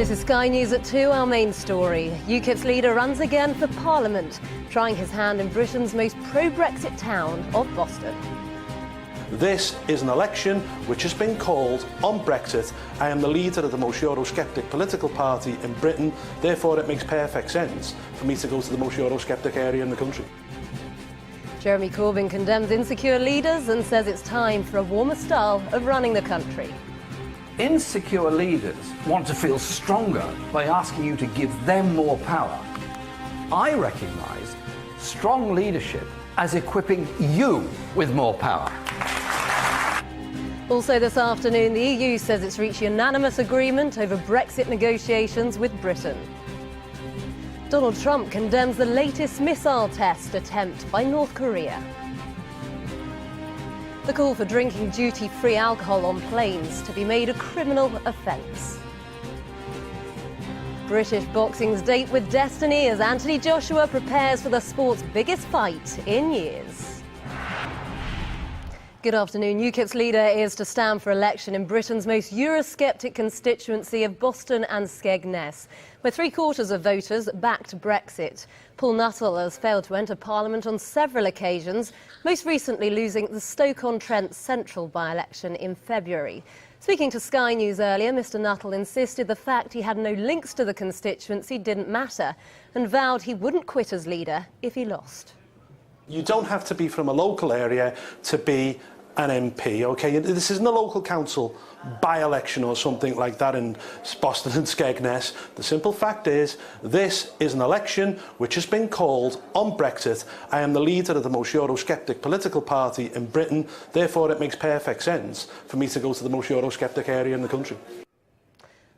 This is Sky News at 2, our main story. UKIP's leader runs again for Parliament, trying his hand in Britain's most pro-Brexit town of Boston. This is an election which has been called on Brexit. I am the leader of the most Eurosceptic political party in Britain, therefore it makes perfect sense for me to go to the most Eurosceptic area in the country. Jeremy Corbyn condemns insecure leaders and says it's time for a warmer style of running the country. Insecure leaders want to feel stronger by asking you to give them more power. I recognise strong leadership as equipping you with more power. Also this afternoon, the EU says it's reached unanimous agreement over Brexit negotiations with Britain. Donald Trump condemns the latest missile test attempt by North Korea. The call for drinking duty-free alcohol on planes to be made a criminal offence. British boxing's date with destiny as Anthony Joshua prepares for the sport's biggest fight in years. Good afternoon. UKIP's leader is to stand for election in Britain's most Eurosceptic constituency of Boston and Skegness, where three-quarters of voters backed Brexit. Paul Nuttall has failed to enter Parliament on several occasions, most recently losing the Stoke-on-Trent Central by-election in February. Speaking to Sky News earlier, Mr Nuttall insisted the fact he had no links to the constituency didn't matter and vowed he wouldn't quit as leader if he lost. You don't have to be from a local area to be an MP, OK? This isn't a local council by-election or something like that in Boston and Skegness. The simple fact is, this is an election which has been called on Brexit. I am the leader of the most Eurosceptic political party in Britain, therefore it makes perfect sense for me to go to the most Eurosceptic area in the country.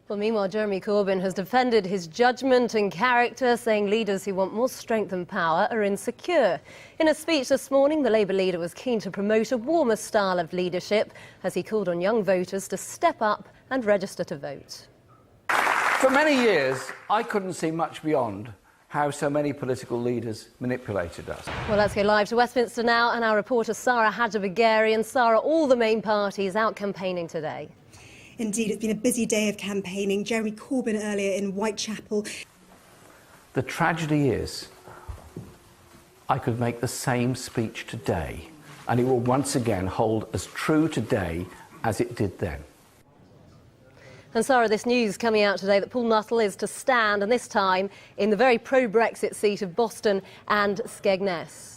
Well, meanwhile, Jeremy Corbyn has defended his judgment and character, saying leaders who want more strength and power are insecure. In a speech this morning, the Labour leader was keen to promote a warmer style of leadership as he called on young voters to step up and register to vote. For many years, I couldn't see much beyond how so many political leaders manipulated us. Well, let's go live to Westminster now, and our reporter Sarah Hadjabagarian. Sarah, all the main parties out campaigning today. Indeed, it's been a busy day of campaigning. Jeremy Corbyn earlier in Whitechapel. The tragedy is, I could make the same speech today, and it will once again hold as true today as it did then. And Sarah, this news coming out today that Paul Nuttall is to stand, and this time in the very pro-Brexit seat of Boston and Skegness.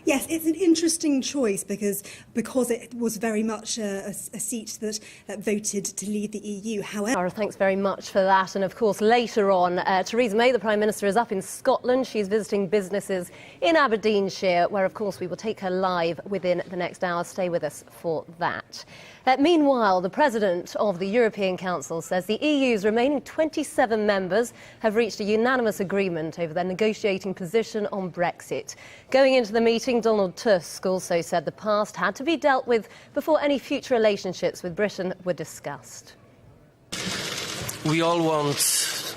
Yes, it's an interesting choice because it was very much a seat that voted to leave the EU. However, Sarah, thanks very much for that. And of course, later on, Theresa May, the Prime Minister, is up in Scotland. She's visiting businesses in Aberdeenshire, where, of course, we will take her live within the next hour. Stay with us for that. Meanwhile, the President of the European Council says the EU's remaining 27 members have reached a unanimous agreement over their negotiating position on Brexit. Going into the meeting, Donald Tusk also said the past had to be dealt with before any future relationships with Britain were discussed. We all want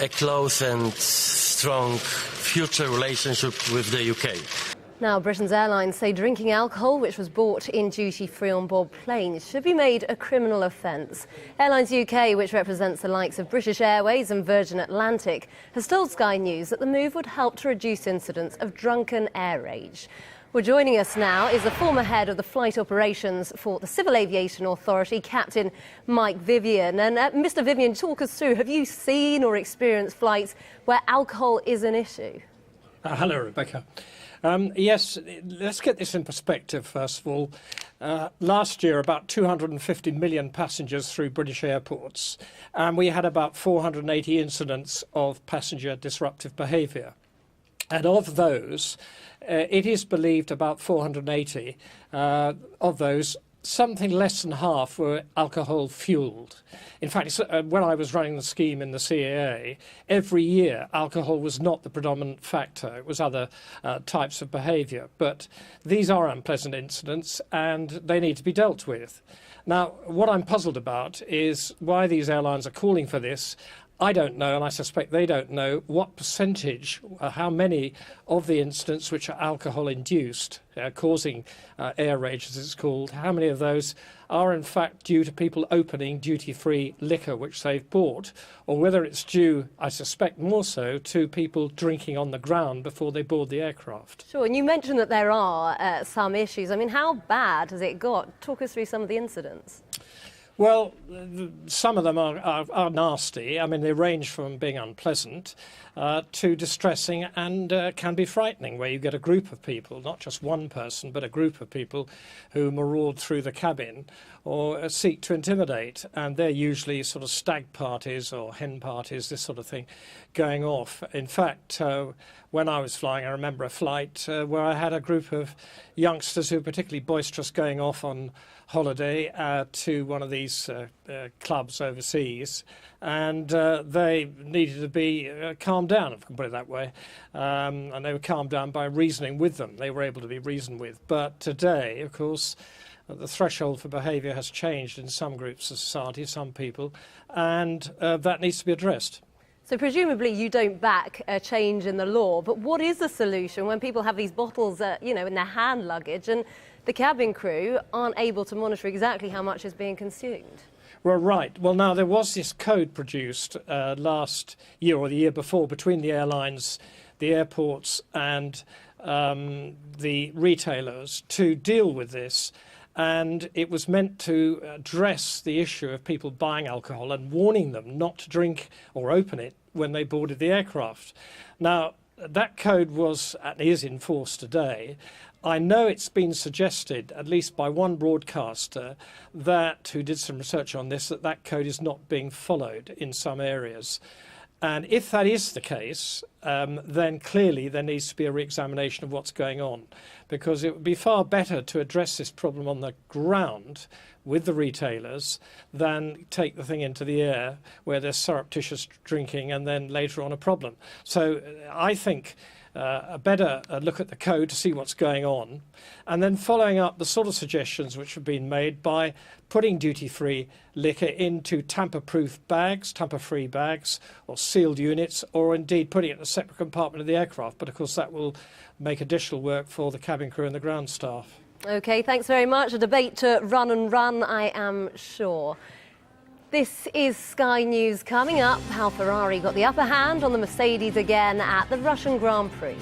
a close and strong future relationship with the UK. Now, Britain's airlines say drinking alcohol, which was bought in duty-free on board planes, should be made a criminal offence. Airlines UK, which represents the likes of British Airways and Virgin Atlantic, has told Sky News that the move would help to reduce incidents of drunken air rage. Well, joining us now is the former head of the flight operations for the Civil Aviation Authority, Captain Mike Vivian. And Mr Vivian, talk us through, have you seen or experienced flights where alcohol is an issue? Hello, Rebecca. Yes, let's get this in perspective, first of all. Last year, about 250 million passengers through British airports, and we had about 480 incidents of passenger disruptive behaviour. And of those, it is believed about 480 of those, something less than half were alcohol-fuelled. In fact, when I was running the scheme in the CAA, every year alcohol was not the predominant factor. It was other types of behaviour. But these are unpleasant incidents and they need to be dealt with. Now, what I'm puzzled about is why these airlines are calling for this. I don't know, and I suspect they don't know, what percentage, how many of the incidents which are alcohol-induced, causing air rage, as it's called, how many of those are in fact due to people opening duty-free liquor which they've bought, or whether it's due, I suspect more so, to people drinking on the ground before they board the aircraft. Sure, and you mentioned that there are some issues. I mean, how bad has it got? Talk us through some of the incidents. Well, some of them are nasty. I mean, they range from being unpleasant to distressing and can be frightening, where you get a group of people, not just one person, but a group of people who maraud through the cabin or seek to intimidate. And they're usually sort of stag parties or hen parties, this sort of thing, going off. In fact, when I was flying, I remember a flight where I had a group of youngsters who were particularly boisterous going off on holiday to one of these clubs overseas, and they needed to be calmed down, if I can put it that way, and they were calmed down by reasoning with them. They were able to be reasoned with. But today, of course, the threshold for behaviour has changed in some groups of society, some people, and that needs to be addressed. So presumably you don't back a change in the law, but what is the solution when people have these bottles, in their hand luggage and the cabin crew aren't able to monitor exactly how much is being consumed? Well, right. Well, now, there was this code produced last year or the year before between the airlines, the airports and the retailers to deal with this. And it was meant to address the issue of people buying alcohol and warning them not to drink or open it when they boarded the aircraft. Now, that code was and is in force today. I know it's been suggested, at least by one broadcaster, who did some research on this, that code is not being followed in some areas. And if that is the case, then clearly there needs to be a re-examination of what's going on, because it would be far better to address this problem on the ground with the retailers than take the thing into the air where there's surreptitious drinking and then later on a problem. So I think a better look at the code to see what's going on, and then following up the sort of suggestions which have been made by putting duty-free liquor into tamper-proof bags, tamper-free bags, or sealed units, or indeed putting it in a separate compartment of the aircraft. But of course that will make additional work for the cabin crew and the ground staff. OK, thanks very much. A debate to run and run, I am sure. This is Sky News. Coming up, how Ferrari got the upper hand on the Mercedes again at the Russian Grand Prix.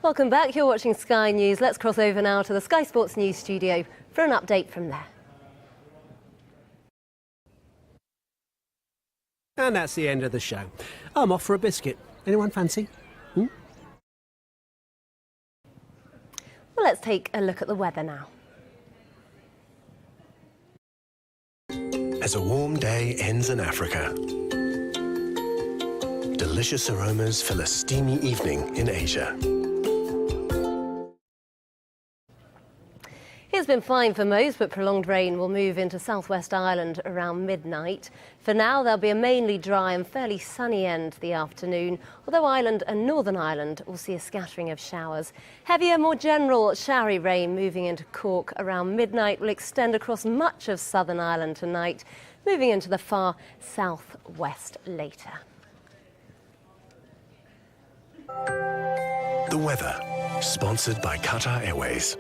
Welcome back. You're watching Sky News. Let's cross over now to the Sky Sports News studio for an update from there. And that's the end of the show. I'm off for a biscuit. Anyone fancy? Well, let's take a look at the weather now. As a warm day ends in Africa, delicious aromas fill a steamy evening in Asia. It's been fine for most, but prolonged rain will move into southwest Ireland around midnight. For now, there'll be a mainly dry and fairly sunny end to the afternoon, although Ireland and Northern Ireland will see a scattering of showers. Heavier, more general showery rain moving into Cork around midnight will extend across much of southern Ireland tonight, moving into the far southwest later. The weather, sponsored by Qatar Airways.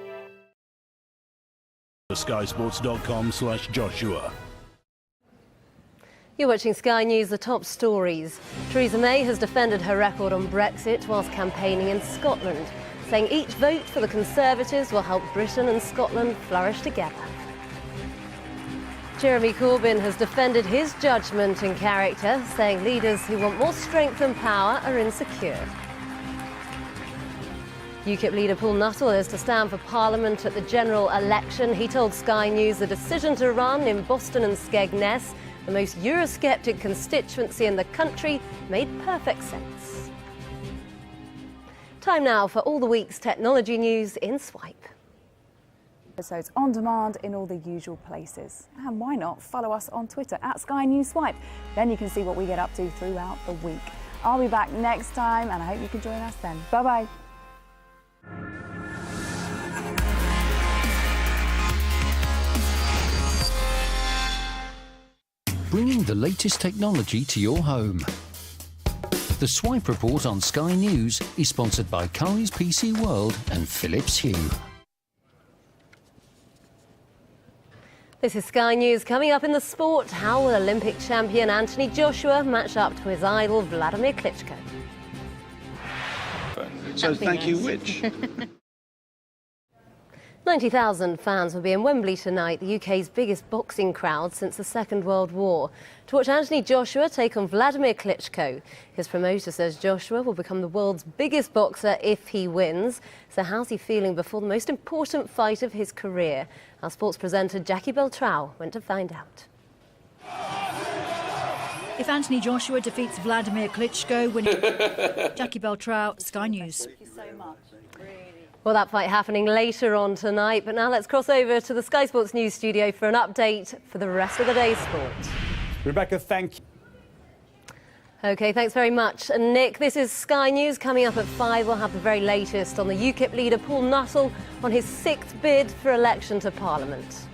SkySports.com/Joshua. You're watching Sky News, the top stories. Theresa May has defended her record on Brexit whilst campaigning in Scotland, saying each vote for the Conservatives will help Britain and Scotland flourish together. Jeremy Corbyn has defended his judgment and character, saying leaders who want more strength and power are insecure. UKIP leader Paul Nuttall is to stand for Parliament at the general election. He told Sky News the decision to run in Boston and Skegness, the most Eurosceptic constituency in the country, made perfect sense. Time now for all the week's technology news in Swipe. Episodes on demand in all the usual places. And why not follow us on Twitter at Sky News Swipe? Then you can see what we get up to throughout the week. I'll be back next time and I hope you can join us then. Bye-bye. bringing the latest technology to your home. The Swipe Report on Sky News is sponsored by Currys PC World and Philips Hue. This is Sky News. Coming up in the sport, how will Olympic champion Anthony Joshua match up to his idol Vladimir Klitschko? So thank you, which? 90,000 fans will be in Wembley tonight, the UK's biggest boxing crowd since the Second World War, to watch Anthony Joshua take on Vladimir Klitschko. His promoter says Joshua will become the world's biggest boxer if he wins. So how's he feeling before the most important fight of his career? Our sports presenter Jackie Beltrao went to find out. If Anthony Joshua defeats Vladimir Klitschko, Jackie Beltrao, Sky News. Thank you so much. Well, that fight happening later on tonight. But now let's cross over to the Sky Sports News studio for an update for the rest of the day's sport. Rebecca, thank you. OK, thanks very much. And Nick, this is Sky News. Coming up at 5, we'll have the very latest on the UKIP leader Paul Nuttall on his 6th bid for election to Parliament.